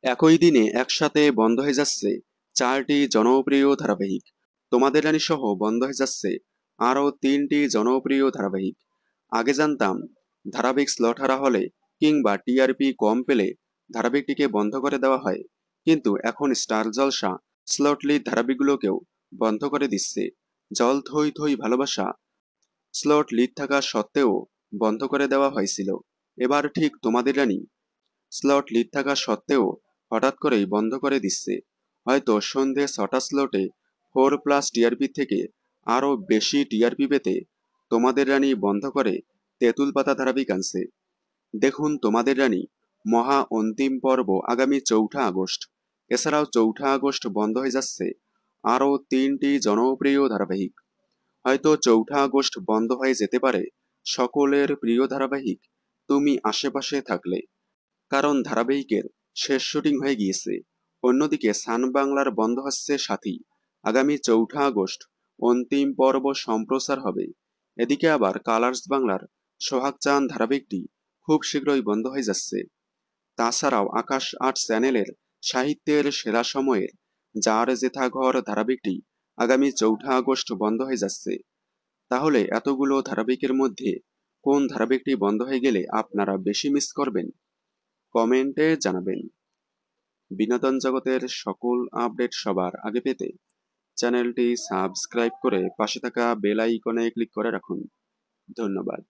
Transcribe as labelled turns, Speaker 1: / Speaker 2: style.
Speaker 1: একই দিনে একসাথে বন্ধ হয়ে যাচ্ছে 4টি জনপ্রিয় ধারাবাহিক। তোমাদের রানী সহ বন্ধ হয়ে যাচ্ছে আরও 3টি জনপ্রিয় ধারাবাহিক। আগে জানতাম ধারাবাহিক স্লট হারা হলে কিংবা টিআরপি কম পেলে ধারাবাহিকটিকে বন্ধ করে দেওয়া হয়, কিন্তু এখন স্টার জলসা স্লটলি ধারাবাহিকগুলোকেও বন্ধ করে দিচ্ছে। জল থই থই ভালোবাসা স্লট লিড থাকা সত্ত্বেও বন্ধ করে দেওয়া হয়েছিল। এবার ঠিক তোমাদের রানী স্লট লিড থাকা সত্ত্বেও হঠাৎ করেই বন্ধ করে দিচ্ছে। হয়তো সন্ধে 6টা স্লটে 4+ টিআরপি থেকে আরও বেশি টিআরপি পেতে তোমাদের রানী বন্ধ করে তেঁতুল পাতা ধারাবাহিক আনছে। দেখুন তোমাদের রানী মহা অন্তিম পর্ব আগামী 4ঠা আগস্ট। এছাড়াও 4ঠা আগস্ট বন্ধ হয়ে যাচ্ছে আরও 3টি জনপ্রিয় ধারাবাহিক। হয়তো 4ঠা আগস্ট বন্ধ হয়ে যেতে পারে সকলের প্রিয় ধারাবাহিক তুমি আশেপাশে থাকলে, কারণ ধারাবাহিকের শেষ শুটিং হয়ে গিয়েছে। অন্যদিকে সান বাংলার বন্ধ হচ্ছে সাথী। আগামী 4ঠা আগস্ট অন্তিম পর্ব সম্প্রচার হবে। এদিকে আবার কালার্স বাংলার সোহাগ চাঁদ ধারাবাহিকটি খুব শীঘ্রই বন্ধ হয়ে যাচ্ছে। তাছাড়াও আকাশ আট চ্যানেলের সাহিত্যের সেরা সময়ের যার জেঠা ঘর ধারাবাহিকটি আগামী 4ঠা আগস্ট বন্ধ হয়ে যাচ্ছে। তাহলে এতগুলো ধারাবাহিকের মধ্যে কোন ধারাবাহিকটি বন্ধ হয়ে গেলে আপনারা বেশি মিস করবেন? কমেন্টে জানাবেন। বিনোদন জগতের সকল আপডেট সবার আগে পেতে চ্যানেলটি সাবস্ক্রাইব করে পাশে থাকা বেল আইকনে ক্লিক করে রাখুন। ধন্যবাদ।